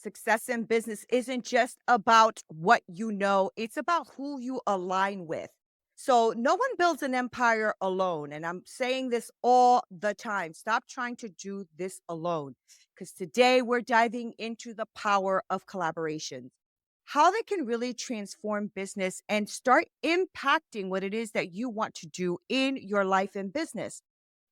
success in business isn't just about what you know, it's about who you align with. So, no one builds an empire alone. And I'm saying this all the time. Stop trying to do this alone. Because today we're diving into the power of collaborations, how they can really transform business and start impacting what it is that you want to do in your life and business.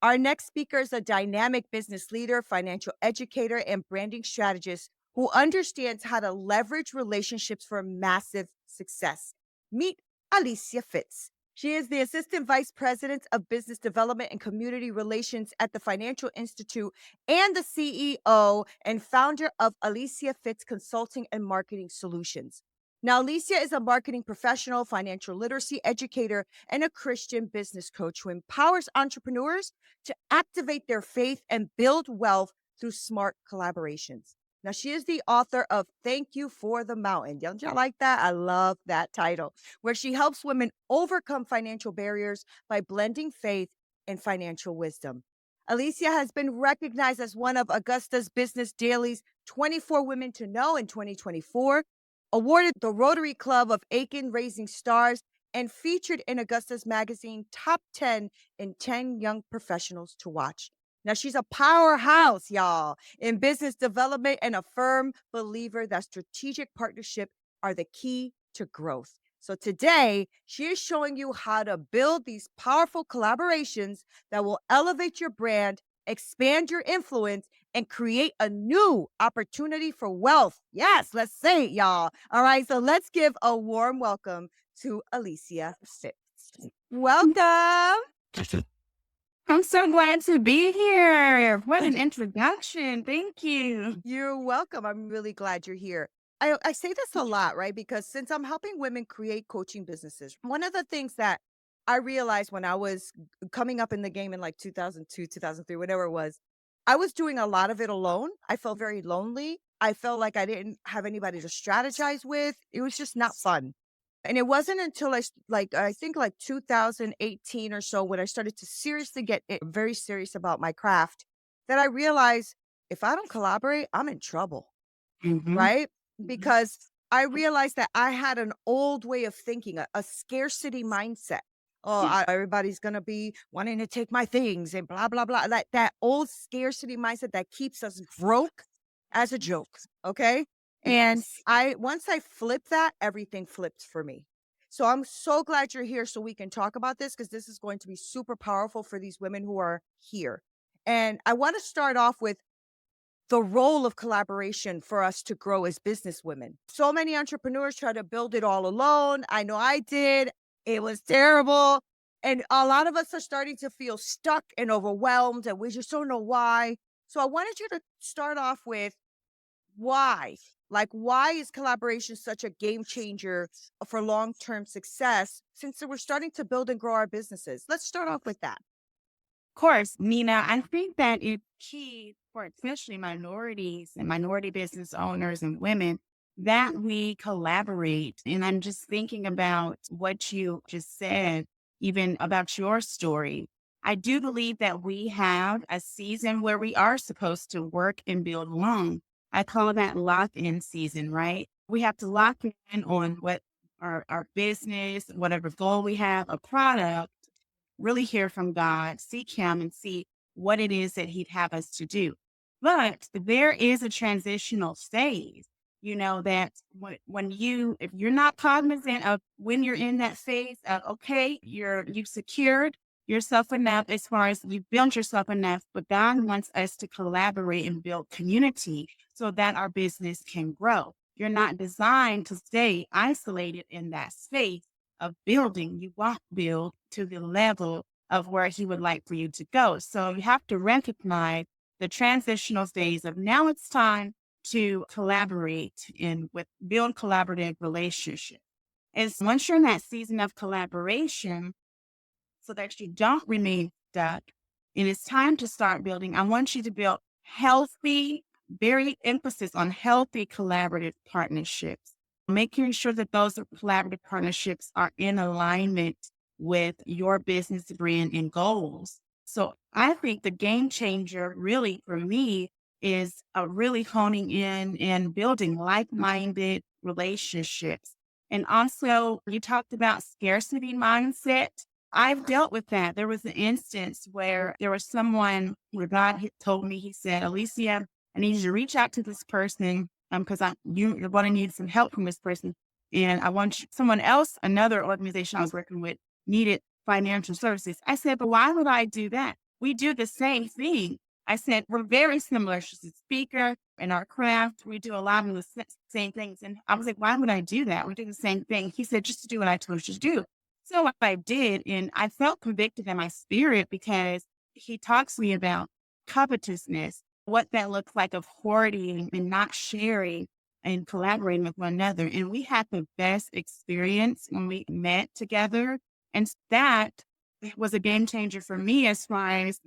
Our next speaker is a dynamic business leader, financial educator, and branding strategist who understands how to leverage relationships for massive success. Meet Alicia Fitts. She is the Assistant Vice President of Business Development and Community Relations at the Financial Institute and the CEO and founder of Alicia Fitts Consulting and Marketing Solutions. Now, Alicia is a marketing professional, financial literacy educator, and a Christian business coach who empowers entrepreneurs to activate their faith and build wealth through smart collaborations. Now, she is the author of Thank You for the Mountain. Don't you like that? I love that title, where she helps women overcome financial barriers by blending faith and financial wisdom. Alicia has been recognized as one of Augusta's Business Daily's 24 Women to Know in 2024, awarded the Rotary Club of Aiken Raising Stars, and featured in Augusta's magazine Top 10 in 10 Young Professionals to Watch. Now, she's a powerhouse, y'all, in business development and a firm believer that strategic partnership are the key to growth. So today, she is showing you how to build these powerful collaborations that will elevate your brand, expand your influence, and create a new opportunity for wealth. Yes, let's say it, y'all. All right, so let's give a warm welcome to Alicia Fitts. Welcome. I'm so glad to be here. What an introduction. Thank you. You're welcome. I'm really glad you're here. I say this a lot, right? Because since I'm helping women create coaching businesses, one of the things that I realized when I was coming up in the game in like 2002, 2003, whatever it was, I was doing a lot of it alone. I felt very lonely. I felt like I didn't have anybody to strategize with. It was just not fun. And it wasn't until I think like 2018 or so when I started to seriously get very serious about my craft that I realized if I don't collaborate, I'm in trouble, hmm right? Because I realized that I had an old way of thinking, a scarcity mindset. Oh, everybody's going to be wanting to take my things and blah, blah, blah. Like that old scarcity mindset that keeps us broke as a joke. Okay. And Yes. once I flipped that, everything flipped for me. So I'm so glad you're here so we can talk about this because this is going to be super powerful for these women who are here. And I want to start off with the role of collaboration for us to grow as business women. So many entrepreneurs try to build it all alone. I know I did. It was terrible. And a lot of us are starting to feel stuck and overwhelmed, and we just don't know why. So I wanted you to start off with why. Like, why is collaboration such a game changer for long term success since we're starting to build and grow our businesses? Let's start off with that. Of course, Nina, I think that it's key for especially minorities and minority business owners and women that we collaborate. And I'm just thinking about what you just said, even about your story. I do believe that we have a season where we are supposed to work and build alone. I call that lock in season, right? We have to lock in on what our business, whatever goal we have, a product, really hear from God, seek Him, and see what it is that He'd have us to do. But there is a transitional phase, that if you're not cognizant of when you're in that phase of, okay, you've secured yourself enough as far as you've built yourself enough, but God wants us to collaborate and build community so that our business can grow. You're not designed to stay isolated in that space of building. You want to build to the level of where He would like for you to go. So you have to recognize the transitional phase of now it's time to collaborate and build collaborative relationships. And once you're in that season of collaboration, so that you don't remain stuck, and it's time to start building, I want you to build healthy, very emphasis on healthy collaborative partnerships, making sure that those collaborative partnerships are in alignment with your business brand and goals. So I think the game changer really for me is really honing in and building like-minded relationships. And also, you talked about scarcity mindset. I've dealt with that. There was an instance where there was someone where God had told me, he said, Alicia, I need you to reach out to this person because you're going to need some help from this person. And I want someone else, another organization I was working with, needed financial services. I said, but why would I do that? We do the same thing. I said, we're very similar. She's a speaker in our craft. We do a lot of the same things. And I was like, why would I do that? We do the same thing. He said, just to do what I told you to do. So what I did, and I felt convicted in my spirit because he talks to me about covetousness, what that looks like of hoarding and not sharing and collaborating with one another. And we had the best experience when we met together. And that was a game changer for me as far as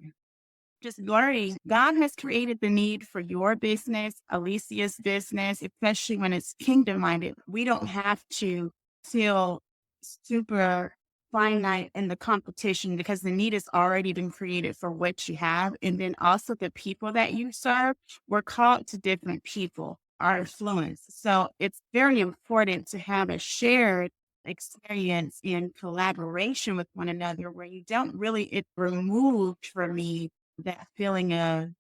just learning. God has created the need for your business, Alicia's business, especially when it's kingdom minded. We don't have to feel super finite in the competition because the need has already been created for what you have. And then also the people that you serve, we're called to different people, our influence. So it's very important to have a shared experience in collaboration with one another where you don't really, it removed for me that feeling of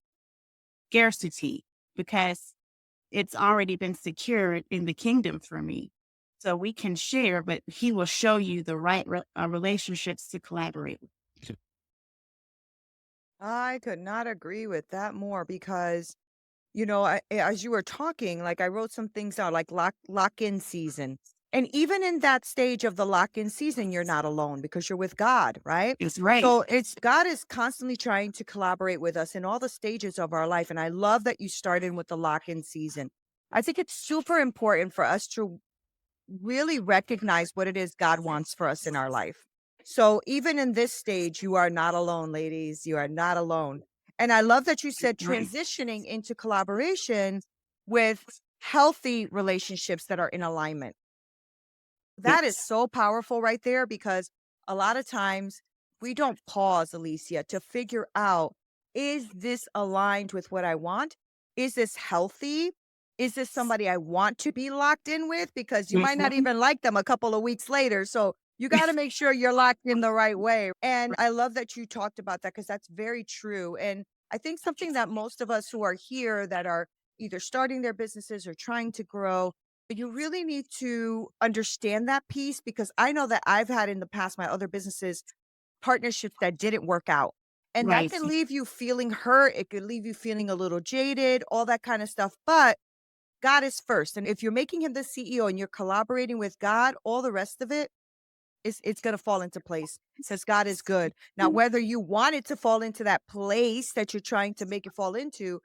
scarcity because it's already been secured in the kingdom for me. So we can share, but he will show you the right relationships to collaborate with. I could not agree with that more because, as you were talking, like I wrote some things out, like lock in season. And even in that stage of the lock in season, you're not alone because you're with God, right? It's right. So it's God is constantly trying to collaborate with us in all the stages of our life. And I love that you started with the lock in season. I think it's super important for us to really recognize what it is God wants for us in our life. So even in this stage, you are not alone, ladies. You are not alone. And I love that you said Right. transitioning into collaboration with healthy relationships that are in alignment. That is Yes. so powerful right there because a lot of times we don't pause, Alicia, to figure out, is this aligned with what I want? Is this healthy? Is this somebody I want to be locked in with? Because you might not Mhm. even like them a couple of weeks later. So you got to make sure you're locked in the right way. And I love that you talked about that because that's very true. And I think something that most of us who are here that are either starting their businesses or trying to grow, you really need to understand that piece because I know that I've had in the past, my other businesses, partnerships that didn't work out. And that Right. can leave you feeling hurt. It could leave you feeling a little jaded, all that kind of stuff. But God is first. And if you're making him the CEO and you're collaborating with God, all the rest of it is it's gonna fall into place because God is good. Now, whether you want it to fall into that place that you're trying to make it fall into,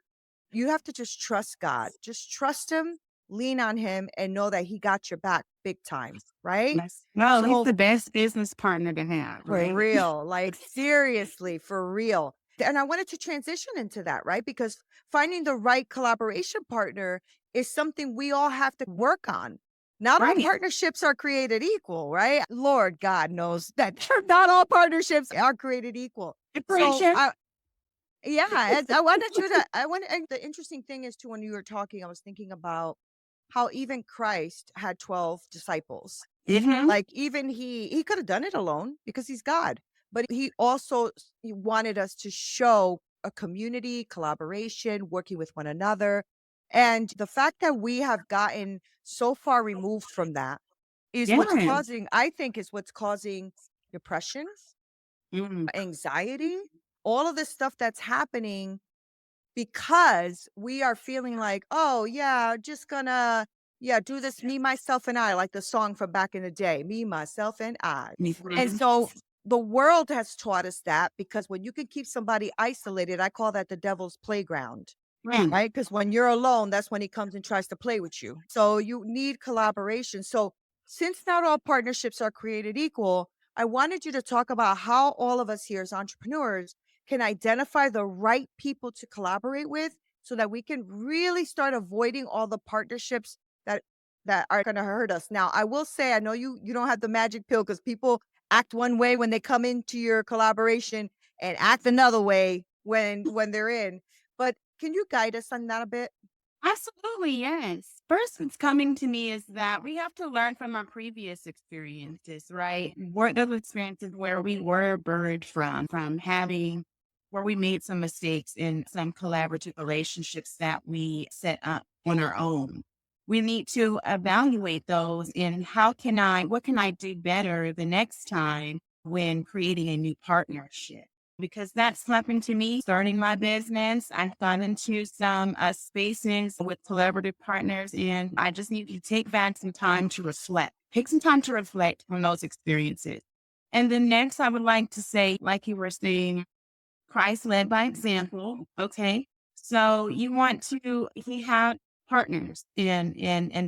you have to just trust God. Just trust him, lean on him, and know that he got your back big time, right? Yes. No, he's So the best business partner to have, for right? real, like seriously, for real. And I wanted to transition into that, right? Because finding the right collaboration partner is something we all have to work on. Not all Right. partnerships are created equal, right? Lord God knows that not all partnerships are created equal. So Preacher. yeah, and I wanted you to I want and the interesting thing is too when you were talking, I was thinking about how even Christ had 12 disciples. Hmm. Like even he could have done it alone because he's God, but he also he wanted us to show a community, collaboration, working with one another. And the fact that we have gotten so far removed from that is what's Yeah. causing, I think is what's causing depression, Mm. anxiety, all of this stuff that's happening because we are feeling like, "Oh, yeah, just gonna, yeah, do this me, myself, and I," like the song from back in the day, "Me, myself, and I." And Mhm. so the world has taught us that because when you can keep somebody isolated, I call that the devil's playground. Mm. Right? Because when you're alone, that's when he comes and tries to play with you. So you need collaboration. So since not all partnerships are created equal, I wanted you to talk about how all of us here as entrepreneurs can identify the right people to collaborate with so that we can really start avoiding all the partnerships that are going to hurt us. Now, I will say I know you don't have the magic pill cuz people act one way when they come into your collaboration and act another way when they're in. But Can you guide us on that a bit? Absolutely, yes. First, what's coming to me is that we have to learn from our previous experiences, right? What those experiences where we were burned from having, where we made some mistakes in some collaborative relationships that we set up on our own. We need to evaluate those and what can I do better the next time when creating a new partnership? Because that's happened to me starting my business. I've gone into some spaces with collaborative partners, and I just need to take back some time to reflect. Take some time to reflect on those experiences. And then next, I would like to say, like you were saying, Christ led by example. Okay. So you want to, he had partners in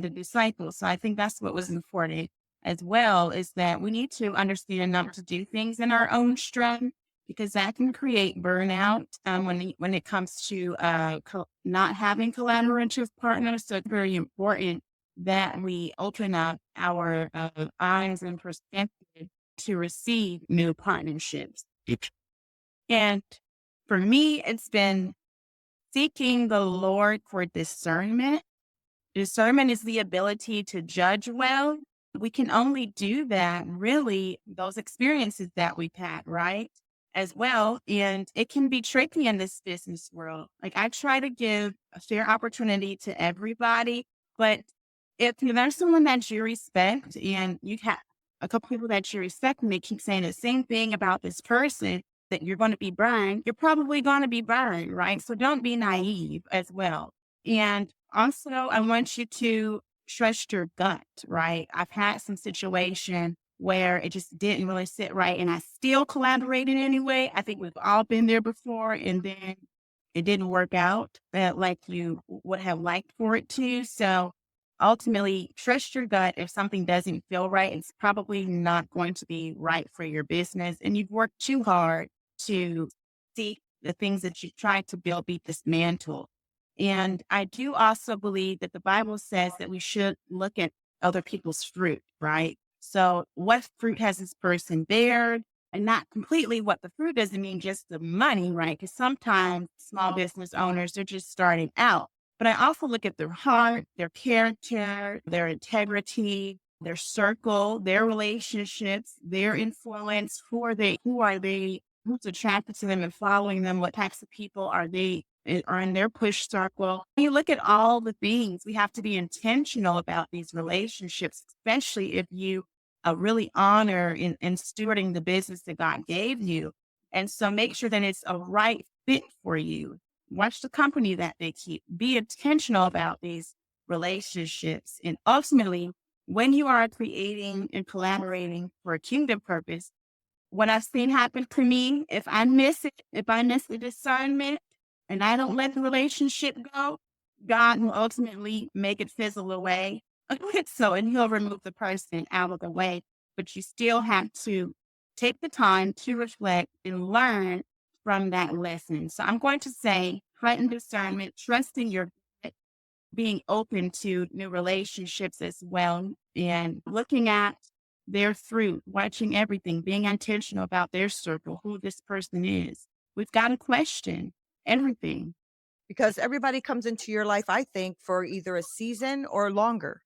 the disciples. So I think that's what was important as well, is that we need to understand not to do things in our own strength, because that can create burnout when it comes to not having collaborative partners. So it's very important that we open up our eyes and perspective to receive new partnerships. And for me, it's been seeking the Lord for discernment. Discernment is the ability to judge well. We can only do that really those experiences that we've had, right? As well. And it can be tricky in this business world. Like I try to give a fair opportunity to everybody, but if there's someone that you respect and you have a couple people that you respect and they keep saying the same thing about this person that you're going to be burned, you're probably going to be burned, right? So don't be naive as well. And also, I want you to trust your gut, right? I've had some situation where it just didn't really sit right and I still collaborated anyway. I think we've all been there before and then it didn't work out like you would have liked for it to. So ultimately, trust your gut. If something doesn't feel right, it's probably not going to be right for your business. And you've worked too hard to see the things that you tried to build be dismantled. And I do also believe that the Bible says that we should look at other people's fruit, right? So, what fruit has this person bared? And not completely what the fruit doesn't mean just the money, right? Because sometimes small business owners, they're just starting out. But I also look at their heart, their character, their integrity, their circle, their relationships, their influence. Who are they? Who's attracted to them and following them? What types of people are in their push circle? When you look at all the things, we have to be intentional about these relationships, especially if you really honor in stewarding the business that God gave you. And so make sure that it's a right fit for you. Watch the company that they keep. Be intentional about these relationships. And ultimately, when you are creating and collaborating for a kingdom purpose, what I've seen happen to me, if I miss it, if I miss the discernment and I don't let the relationship go, God will ultimately make it fizzle away. So, and he'll remove the person out of the way. But you still have to take the time to reflect and learn from that lesson. So I'm going to say heightened discernment, trusting your gut, being open to new relationships as well, and looking at their fruit, watching everything, being intentional about their circle, who this person is. We've got to question everything. Because everybody comes into your life, I think, for either a season or longer.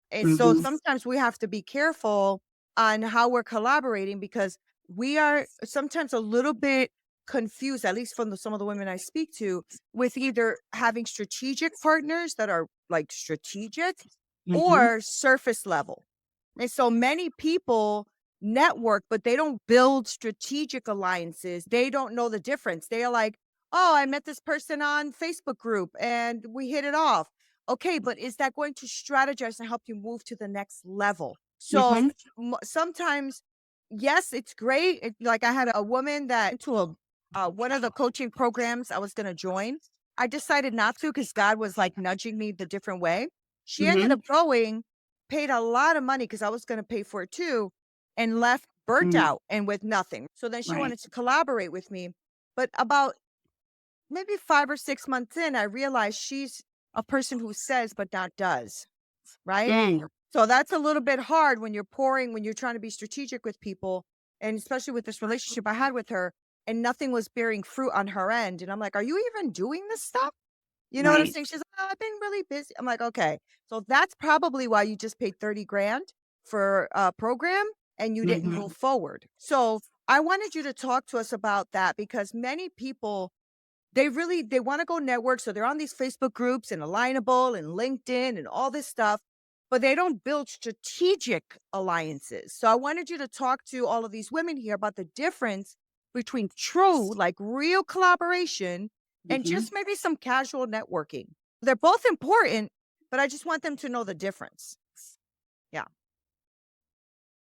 And so Mhm. sometimes we have to be careful on how we're collaborating because we are sometimes a little bit confused, at least from some of the women I speak to, with either having strategic partners that are like strategic Mhm. or surface level. And so many people network, but they don't build strategic alliances. They don't know the difference. They are like, oh, I met this person on Facebook group and we hit it off. Okay, but is that going to strategize and help you move to the next level? So Mhm. sometimes, yes, it's great. Like I had a woman that to a one of the coaching programs I was going to join. I decided not to because God was like nudging me the different way. She ended Mhm. up going, paid a lot of money because I was going to pay for it too, and left burnt Mm. out and with nothing. So then she Right. wanted to collaborate with me. But about maybe 5 or 6 months in, I realized she's a person who says but not does, right? Yeah. So that's a little bit hard when you're trying to be strategic with people, and especially with this relationship I had with her, and nothing was bearing fruit on her end. And I'm like, "Are you even doing this stuff?" You know what I'm Right. saying? She's like, "Oh, I've been really busy." I'm like, "Okay." So that's probably why you just paid 30 grand for a program and you didn't Mhm. move forward. So I wanted you to talk to us about that because many people they wanna go network, so they're on these Facebook groups and Alignable and LinkedIn and all this stuff, but they don't build strategic alliances. So I wanted you to talk to all of these women here about the difference between true, like, real collaboration and Mhm. just maybe some casual networking. They're both important, but I just want them to know the difference. Yeah.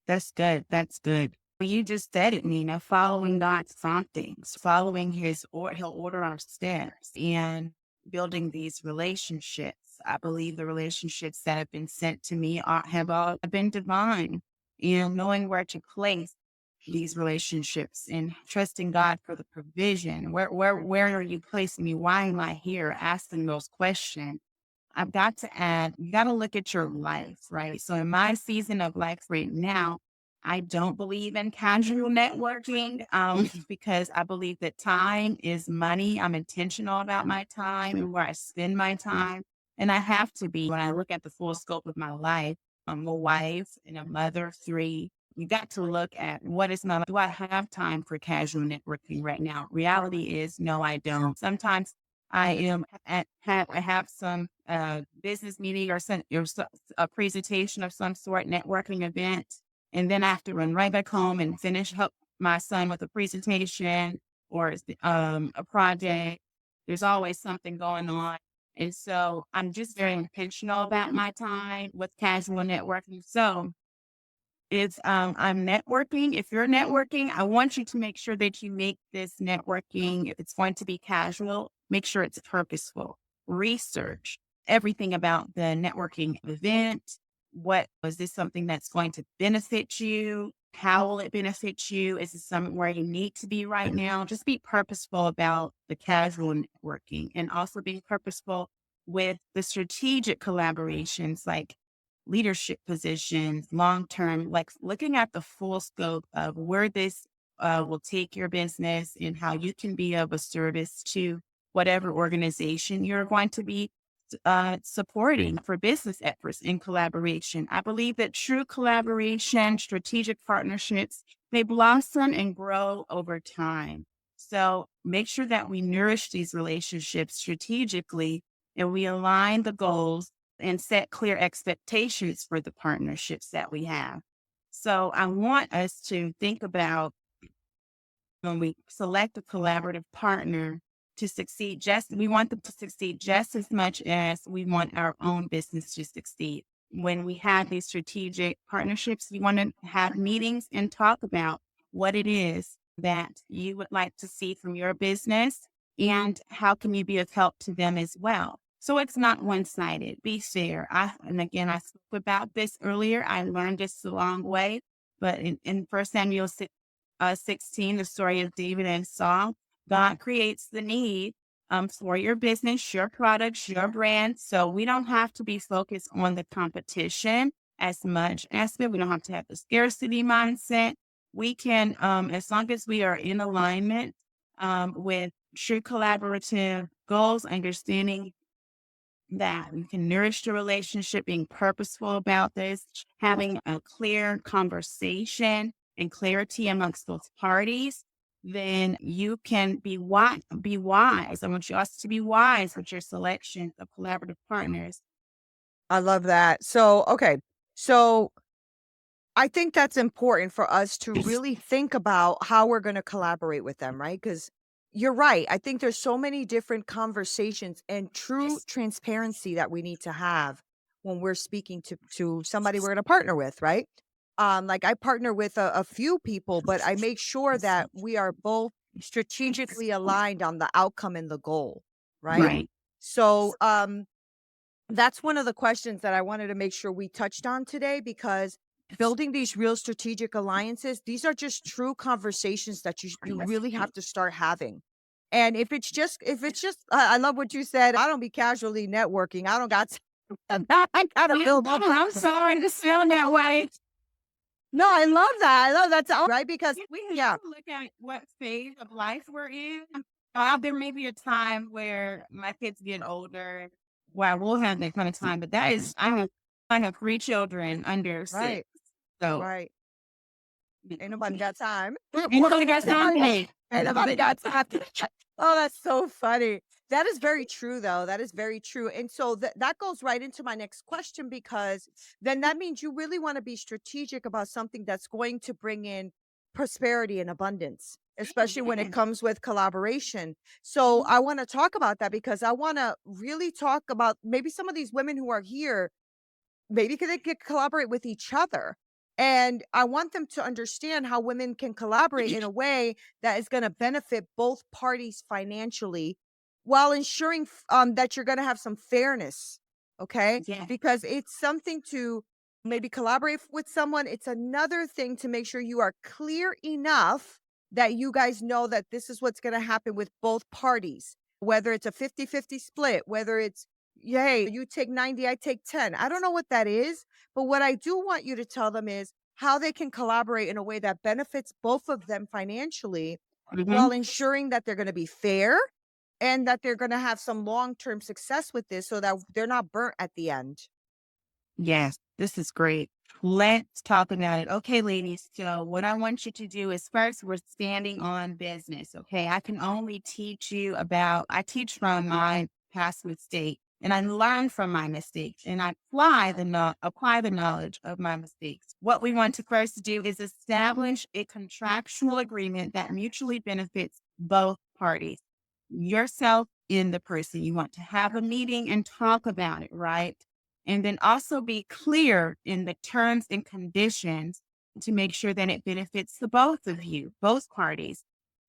That's good. That's good. Well, you just said it, Nina, following God's promptings, following he'll order our steps and building these relationships. I believe the relationships that have been sent to me have all been divine, and knowing where to place these relationships and trusting God for the provision. Where are you placing me? Why am I here? Asking those questions. I've got to add, you got to look at your life, right? So in my season of life right now, I don't believe in casual networking because I believe that time is money. I'm intentional about my time and where I spend my time. And I have to be when I look at the full scope of my life. I'm a wife and a mother of three. You got to look at what is not, do I have time for casual networking right now? Reality is, no, I don't. Sometimes I am I have some business meeting or a presentation of some sort, networking event, and then I have to run right back home and finish up my son with a presentation or a project. There's always something going on. And so I'm just very intentional about my time with casual networking. So it's I'm networking. If you're networking, I want you to make sure that you make this networking, if it's going to be casual, make sure it's purposeful. Research everything about the networking event. What was this something that's going to benefit you? How will it benefit you? Is it something where you need to be right now? Just be purposeful about the casual networking and also being purposeful with the strategic collaborations like leadership positions, long term, like looking at the full scope of where this will take your business and how you can be of a service to whatever organization you're going to be supporting for business efforts in collaboration. I believe that true collaboration, strategic partnerships, they blossom and grow over time. So make sure that we nourish these relationships strategically and we align the goals and set clear expectations for the partnerships that we have. So I want us to think about when we select a collaborative partner to succeed, we want them to succeed just as much as we want our own business to succeed. When we have these strategic partnerships, you want to have meetings and talk about what it is that you would like to see from your business and how can you be of help to them as well. So it's not one-sided. Be fair. And again, I spoke about this earlier. I learned this the long way, but in First Samuel 16, the story of David and Saul, God creates the need for your business, your products, your brand. So we don't have to be focused on the competition as much as we don't have to have the scarcity mindset. We can, as long as we are in alignment with true collaborative goals, understanding that we can nourish the relationship, being purposeful about this, having a clear conversation and clarity amongst both parties, then you can be wise. I want you us to be wise with your selection of collaborative partners. I love that. So, okay. So I think that's important for us to really think about how we're going to collaborate with them, right? Because you're right. I think there's so many different conversations and true transparency that we need to have when we're speaking to somebody we're going to partner with, right? Like I partner with a few people, but I make sure that we are both strategically aligned on the outcome and the goal, right? Right. So, that's one of the questions that I wanted to make sure we touched on today because building these real strategic alliances, these are just true conversations that you really have to start having. And if it's just I love what you said. I don't be casually networking. I don't got I gotta build up. I'm sorry to sound that way. No, I love that. I love that. Right? Because We have yeah, to look at what phase of life we're in. There may be a time where my kids get older where I will have that kind of time, but that is I have 3 children under 6. Right, So, right. Ain't nobody got time. ain't nobody got time Nobody for me. ain't nobody got time. Oh, that's so funny. That is very true, though. That is very true. And so that goes right into my next question because then that means you really want to be strategic about something that's going to bring in prosperity and abundance, especially when it Yeah. comes with collaboration. So I want to talk about that because I want to really talk about maybe some of these women who are here. Maybe they could collaborate with each other. And I want them to understand how women can collaborate in a way that is going to benefit both parties financially while ensuring that you're going to have some fairness. Okay. Yeah. Because it's something to maybe collaborate with someone. It's another thing to make sure you are clear enough that you guys know that this is what's going to happen with both parties, whether it's a 50-50 split, whether it's yay, you take 90, I take 10. I don't know what that is, but what I do want you to tell them is how they can collaborate in a way that benefits both of them financially Mhm. while ensuring that they're going to be fair and that they're going to have some long-term success with this so that they're not burnt at the end. Yes, this is great. Let's talk about it. Okay, ladies. So, what I want you to do is first, we're standing on business. Okay. I can only teach you about, I teach from my past mistake and I learn from my mistakes and I apply the knowledge of my mistakes. What we want to first do is establish a contractual agreement that mutually benefits both parties, yourself and the person. You want to have a meeting and talk about it, right? And then also be clear in the terms and conditions to make sure that it benefits the both of you, both parties.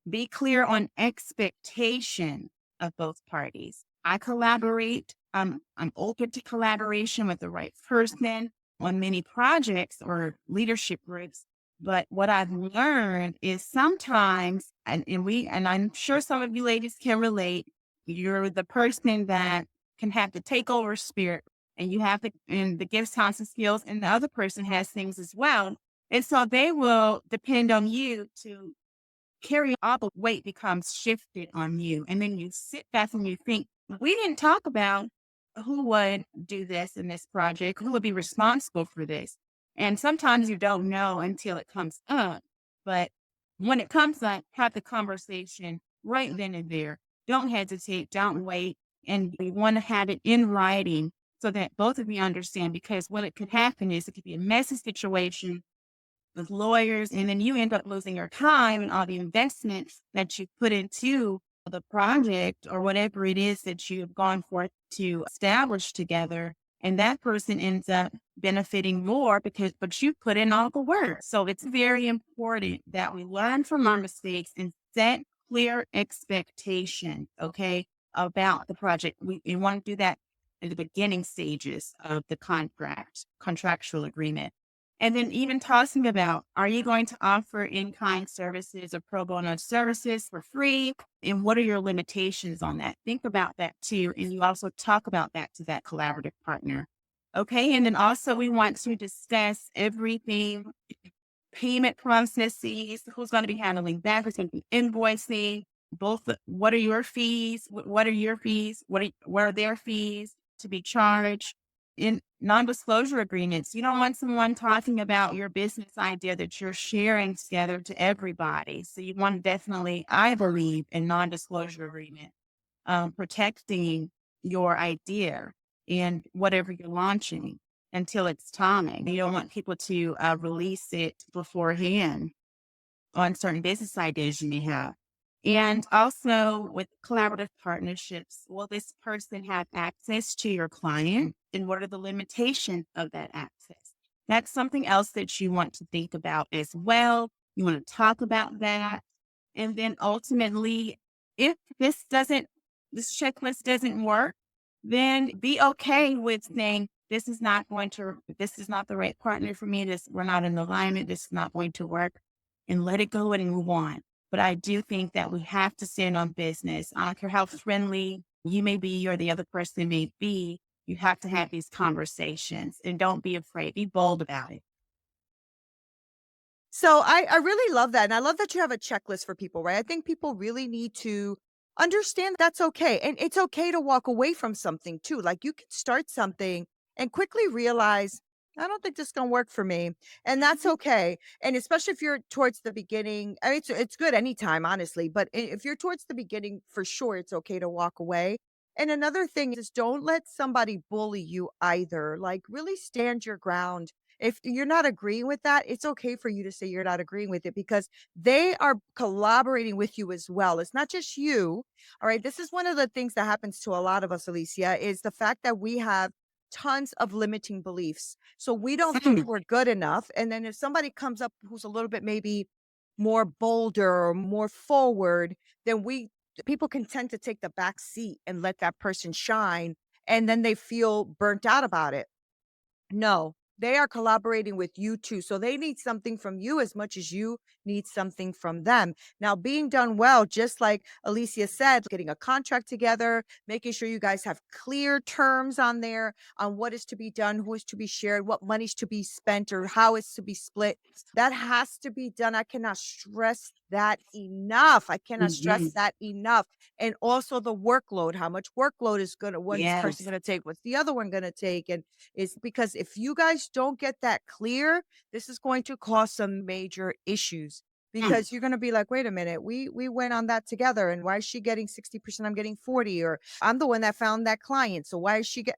Be clear on expectation of both parties. I collaborate. I'm open to collaboration with the right person on many projects or leadership groups. But what I've learned is sometimes, and I'm sure some of you ladies can relate, you're the person that can have the takeover spirit and you have the gifts, talents, and skills, and the other person has things as well. And so they will depend on you to carry all the weight becomes shifted on you. And then you sit back and you think, we didn't talk about who would do this in this project, who would be responsible for this. And sometimes you don't know until it comes up. But when it comes up, have the conversation right then and there. Don't hesitate, don't wait. And you want to have it in writing so that both of you understand because what it could happen is it could be a messy situation with lawyers, and then you end up losing your time and all the investments that you put into the project or whatever it is that you have gone for to establish together. And that person ends up benefiting more but you put in all the work. So it's very important that we learn from our mistakes and set clear expectations, okay, about the project. We want to do that in the beginning stages of the contractual agreement. And then even talking about, are you going to offer in-kind services or pro bono services for free? And what are your limitations on that? Think about that too. And you also talk about that to that collaborative partner. Okay. And then also we want to discuss everything, payment processes, who's going to be handling that, who's going to be invoicing, what are your fees? What are your fees? What are their fees to be charged? In non-disclosure agreements, you don't want someone talking about your business idea that you're sharing together to everybody. So you want to definitely, I believe, in non-disclosure agreement, protecting your idea and whatever you're launching until it's time. You don't want people to release it beforehand on certain business ideas you may have. And also with collaborative partnerships, will this person have access to your client? And what are the limitations of that access? That's something else that you want to think about as well. You want to talk about that. And then ultimately, if this checklist doesn't work, then be okay with saying, this is not the right partner for me. We're not in alignment. This is not going to work, and let it go and move on. But I do think that we have to stand on business. I don't care how friendly you may be or the other person may be. You have to have these conversations and don't be afraid. Be bold about it. So I really love that. And I love that you have a checklist for people, right? I think people really need to understand that's okay. And it's okay to walk away from something too. Like you can start something and quickly realize, I don't think this is gonna work for me. And that's Mhm. okay. And especially if you're towards the beginning, I mean, it's good anytime, honestly. But if you're towards the beginning, for sure, it's okay to walk away. And another thing is don't let somebody bully you either. Like really stand your ground. If you're not agreeing with that, it's okay for you to say you're not agreeing with it because they are collaborating with you as well. It's not just you. All right. This is one of the things that happens to a lot of us, Alicia, is the fact that we have tons of limiting beliefs. So we don't think Mm, we're good enough. And then if somebody comes up who's a little bit maybe more bolder or more forward, then people can tend to take the back seat and let that person shine. And then they feel burnt out about it. No, they are collaborating with you too. So they need something from you as much as you need something from them. Now, being done well, just like Alicia said, getting a contract together, making sure you guys have clear terms on there on what is to be done, who is to be shared, what money's to be spent, or how it's to be split. That has to be done. I cannot stress that enough. I cannot stress mhm. that enough. And also the workload, how much workload is gonna one's person Yes. gonna take, what's the other one gonna take, and is because if you guys don't get that clear, this is going to cause some major issues Mm, because you're going to be like, wait a minute, we went on that together, and why is she getting 60%? I'm getting 40, or I'm the one that found that client. So why is she get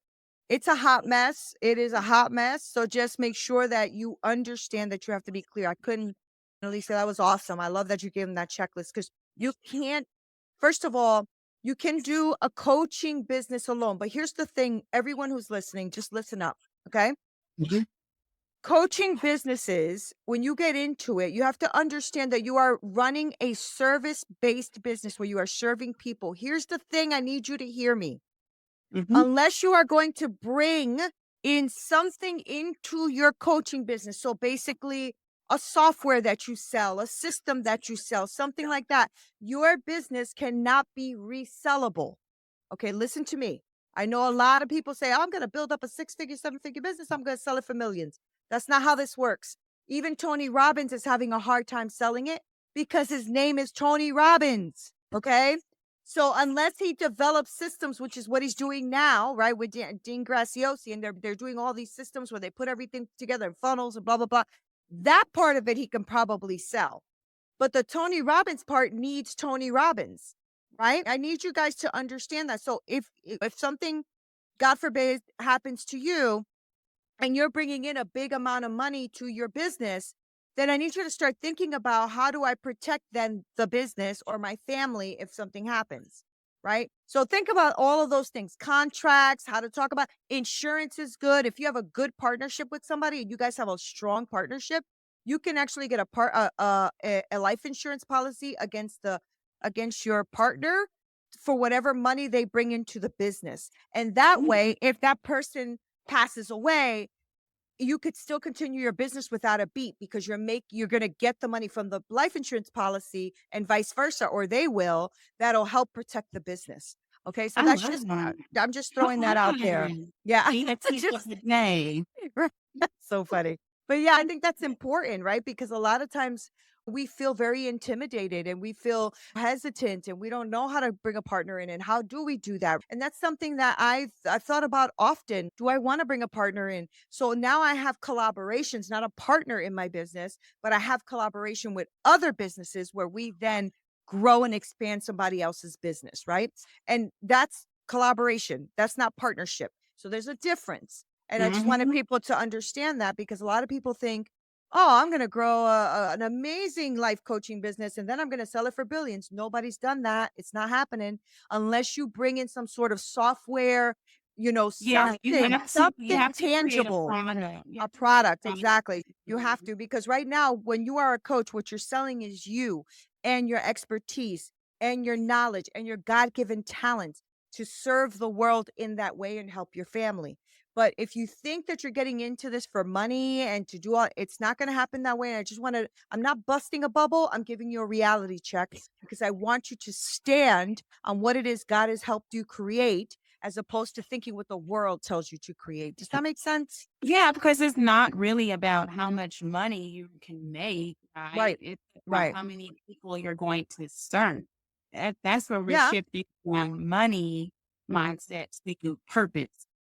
it's a hot mess. It is a hot mess. So just make sure that you understand that you have to be clear. I couldn't, Lisa, that was awesome. I love that you gave them that checklist because you can't, first of all, you can do a coaching business alone, but here's the thing, everyone who's listening, just listen up, okay? mhm, Coaching businesses, when you get into it, you have to understand that you are running a service-based business where you are serving people. Here's the thing, I need you to hear me. mhm. Unless you are going to bring in something into your coaching business, so basically a software that you sell, a system that you sell, something like that, your business cannot be resellable. Okay, listen to me. I know a lot of people say, "Oh, I'm going to build up a six-figure, seven-figure business. I'm going to sell it for millions." That's not how this works. Even Tony Robbins is having a hard time selling it because his name is Tony Robbins. Okay. So unless he develops systems, which is what he's doing now, right, with Dean Graciosi, and they're doing all these systems where they put everything together in funnels and blah blah blah. That part of it he can probably sell. But the Tony Robbins part needs Tony Robbins, right? I need you guys to understand that. So if something, God forbid, happens to you, and you're bringing in a big amount of money to your business, then I need you to start thinking about how do I protect then the business or my family if something happens, right? So think about all of those things, contracts, how to talk about insurance is good. If you have a good partnership with somebody and you guys have a strong partnership, you can actually get a life insurance policy against your partner for whatever money they bring into the business. And that Mm. way, if that person passes away, you could still continue your business without a beat because you're going to get the money from the life insurance policy and vice versa, or they will. That'll help protect the business. Okay, so I that's love just that. I'm just Come throwing that out there. on. Yeah, Be the teacher of just the day. right. That's so funny. But yeah, I think that's important, right? Because a lot of times we feel very intimidated and we feel hesitant and we don't know how to bring a partner in, and how do we do that? And that's something that I've thought about often. Do I want to bring a partner in? So now I have collaborations, not a partner in my business, but I have collaboration with other businesses where we then grow and expand somebody else's business, right? And that's collaboration. That's not partnership. So there's a difference. And I just wanted Mhm. people to understand that because a lot of people think, oh, I'm going to grow an amazing life coaching business and then I'm going to sell it for billions. Nobody's done that. It's not happening unless you bring in some sort of software, Yeah, you something have to create a tangible, product. You a have to create a product. product. Exactly. You have Mhm. to, because right now, when you are a coach, what you're selling is you and your expertise and your knowledge and your God given talent to serve the world in that way and help your family. But if you think that you're getting into this for money and to do all, it's not going to happen that way. And I just want to, I'm not busting a bubble. I'm giving you a reality check because I want you to stand on what it is God has helped you create as opposed to thinking what the world tells you to create. Does that make sense? Yeah, because it's not really about how much money you can make, right? Right. It's about Right. how many people you're going to serve. That's where we're Yeah, shifting from money mindset to purpose.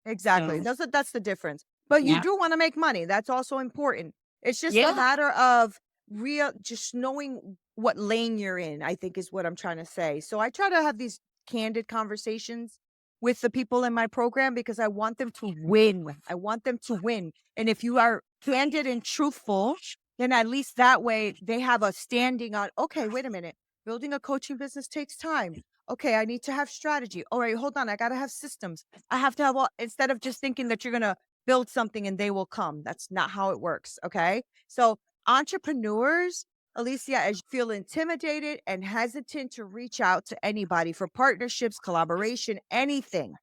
exactly. So, That's the difference. But you yeah. do wanna make money, that's also important. It's just a Yeah. matter of real just knowing what lane you're in, I think is what I'm trying to say. So I try to have these candid conversations with the people in my program because I want them to win. I want them to win. And if you are candid and truthful, then at least that way they have a standing on, okay, wait a minute. Building a coaching business takes time. Okay, I need to have strategy. All right, hold on. I got to have systems. I have to have all, instead of just thinking that you're going to build something and they will come. That's not how it works. Okay. So, entrepreneurs, Alicia, as you feel intimidated and hesitant to reach out to anybody for partnerships, collaboration, anything.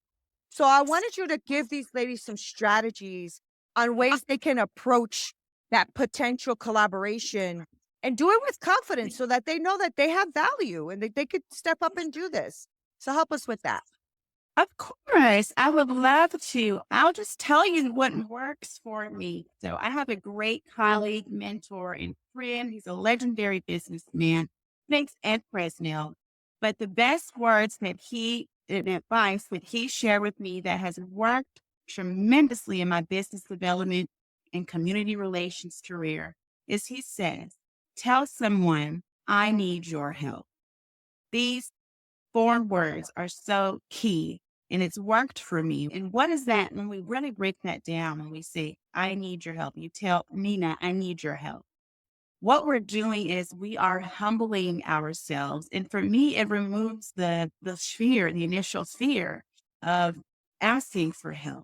So, I wanted you to give these ladies some strategies on ways they can approach that potential collaboration and do it with confidence so that they know that they have value and that they could step up and do this. So, help us with that. Of course, I would love to. I'll just tell you what works for me. So, I have a great colleague, mentor, and friend. He's a legendary businessman, thanks Ed Fresnel. But the best words that he and advice that he shared with me that has worked tremendously in my business development and community relations career is he says, tell someone I need your help. These 4 words are so key, and it's worked for me. And what is that? When we really break that down and we say, I need your help, you tell Nina, I need your help. What we're doing is we are humbling ourselves. And for me, it removes the fear, the initial fear of asking for help.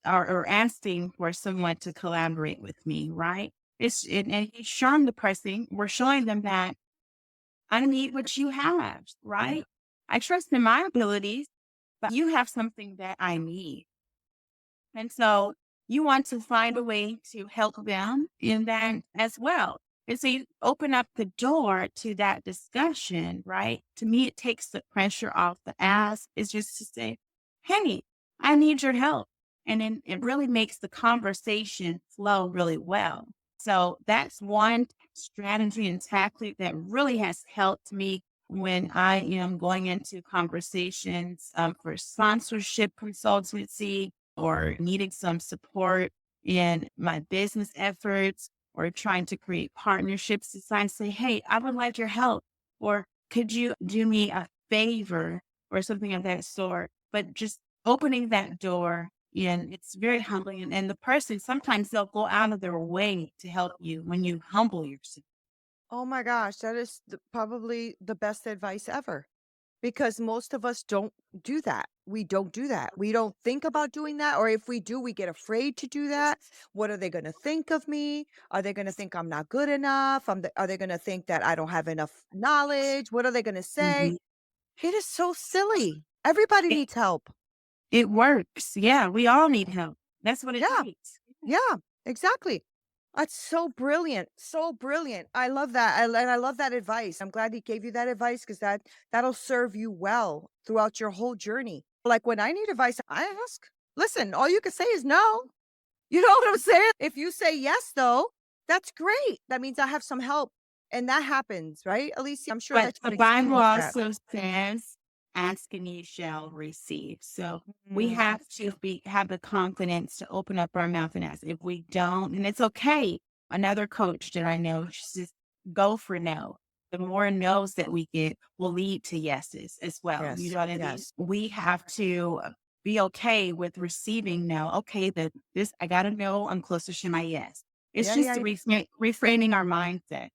Or asking for someone to collaborate with me, right? And he's showing the person, we're showing them that I need what you have, right? I trust in my abilities, but you have something that I need. And so you want to find a way to help them in that as well. And so you open up the door to that discussion, right? To me, it takes the pressure off the ask. It's just to say, hey, I need your help. And then it really makes the conversation flow really well. So that's one strategy and tactic that really has helped me when I am going into conversations for sponsorship consultancy or needing some support in my business efforts or trying to create partnerships to sign, say, hey, I would like your help. Or could you do me a favor or something of that sort? But just opening that door and it's very humbling. And the person, sometimes they'll go out of their way to help you when you humble yourself. Oh my gosh, that is probably the best advice ever. Because most of us don't do that. We don't do that. We don't think about doing that, or if we do, we get afraid to do that. What are they gonna think of me? Are they gonna think I'm not good enough? Are they gonna think that I don't have enough knowledge? What are they gonna say? Mhm. It is so silly. Everybody It, needs help. it works. Yeah, we all need help. That's what it Yeah, takes. yeah, exactly. That's so brilliant, so brilliant. I love that, and I love that advice. I'm glad he gave you that advice because that'll serve you well throughout your whole journey. Like, when I need advice, I ask. Listen, all you can say is no. You know what I'm saying? If you say yes, though, that's great. That means I have some help, and that happens, right, Alicia? I'm sure But that the you've Bible experienced that. also says, ask and ye shall receive. So we Mm. have to have the confidence to open up our mouth and ask. If we don't, and it's okay. Another coach that I know, she says, go for no. The more no's that we get will lead to yeses as well. You Yes, know what I mean? yes. We have to be okay with receiving no. Okay, that this I gotta know I'm closer to my yes. It's Yeah, just yeah, the yeah. reframing our mindset.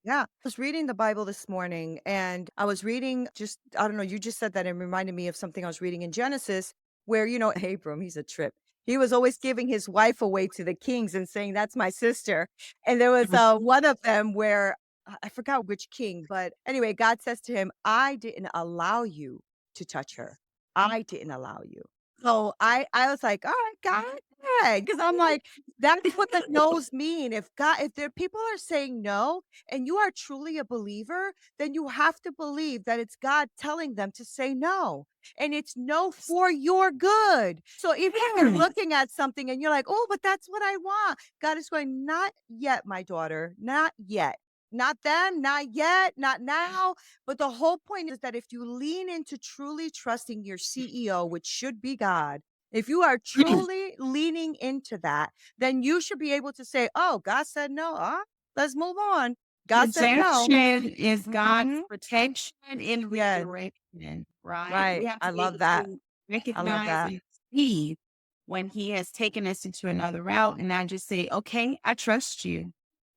Yeah. I was reading the Bible this morning and I was reading just, I don't know, you just said that and reminded me of something I was reading in Genesis where, Abram, he's a trip. He was always giving his wife away to the kings and saying, that's my sister. And there was one of them where I forgot which king, but anyway, God says to him, I didn't allow you to touch her. I didn't allow you. So I was like, all right, God, because I'm like, that's what the no's mean. If there people are saying no, and you are truly a believer, then you have to believe that it's God telling them to say no. And it's no for your good. So even if you're Yes. looking at something and you're like, oh, but that's what I want. God is going, not yet, my daughter, not yet. not then, not yet, not now. But the whole point is that if you lean into truly trusting your CEO, which should be God, if you are truly leaning into that, then you should be able to say, "Oh, God said no. Let's move on. God said no." Rejection is God's Mhm. protection and Yeah, redirection, right? right. We have I to be love able that. to I love recognize that. and see when He has taken us into another route, and not just say, "Okay, I trust you,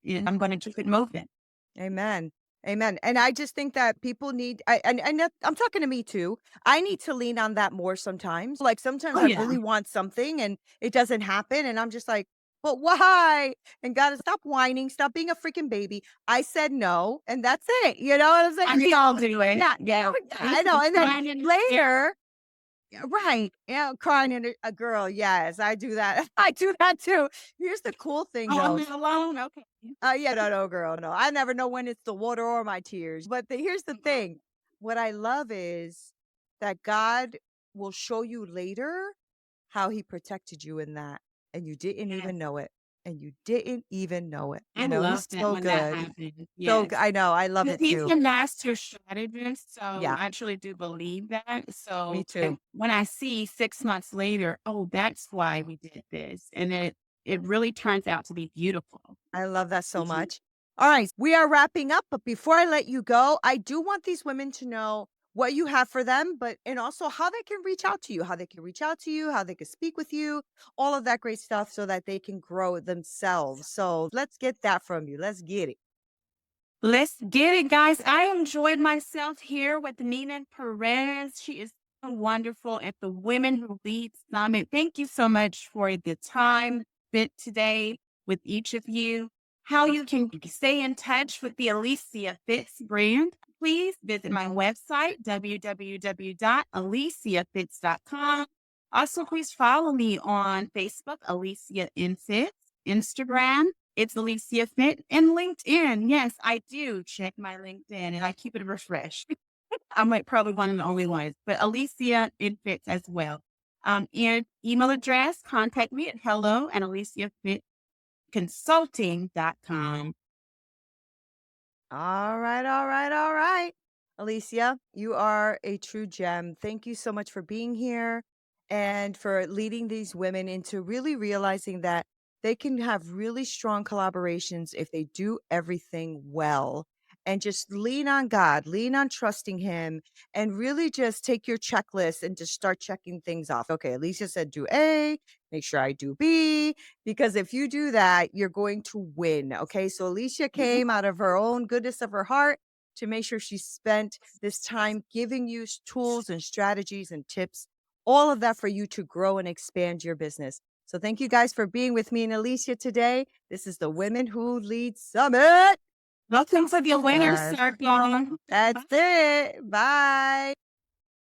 and I'm going to keep it moving." Amen. Amen. And I just think that people need and that, I'm talking to me too. I need to lean on that more sometimes. Like sometimes Oh I yeah, really want something and it doesn't happen and I'm just like, "But why?" And God, stop whining, stop being a freaking baby. I said no and that's it. You know what I'm saying? I we all do it. Yeah. Yeah, I know. it's And then fine in the later, yeah, right. Yeah, crying in a girl. Yes, I do that. I do that too. Here's the cool thing Oh, I'm though. not alone. Okay. Yeah, no, no, girl, no. I never know when it's the water or my tears. But here's the Mhm. thing. What I love is that God will show you later how he protected you in that. And you didn't Yes. even know it. And you didn't even know it. I You know, love he's that so when that good. happens. So Yes. I know. I love Well, it he's too. a master strategist, so Yeah, I actually do believe that. me So, too. and when I see 6 months later, "Oh, that's why we did this," and it really turns out to be beautiful. I love that so Mhm. much. All right, we are wrapping up, but before I let you go, I do want these women to know what you have for them, but and also how they can reach out to you, how they can reach out to you, how they can speak with you, all of that great stuff so that they can grow themselves. So let's get that from you. Let's get it. Let's get it, guys. I enjoyed myself here with Nina Perez. She is so wonderful at the Women Who Lead Summit. Thank you so much for the time spent today with each of you. How you can stay in touch with the Alicia Fitts brand, please visit my website, www.aliciafitts.com. Also, please follow me on Facebook, Alicia in Fitts, Instagram, it's Alicia Fit, and LinkedIn. Yes, I do check my LinkedIn and I keep it refreshed. I'm like probably one of the only ones, but Alicia it fits as well. And email address, contact me at hello at aliciafitconsulting.com. All right, all right, all right. Alicia, you are a true gem. Thank you so much for being here and for leading these women into really realizing that they can have really strong collaborations if they do everything well and just lean on God, lean on trusting Him, and really just take your checklist and just start checking things off. Okay, Alicia said do A, make sure I do B, because if you do that, you're going to win. Okay. So Alicia came out of her own goodness of her heart to make sure she spent this time giving you tools and strategies and tips, all of that for you to grow and expand your business. So thank you guys for being with me and Alicia today. This is the Women Who Lead Summit. Welcome to the winner's Yes, circle. that's it. Bye.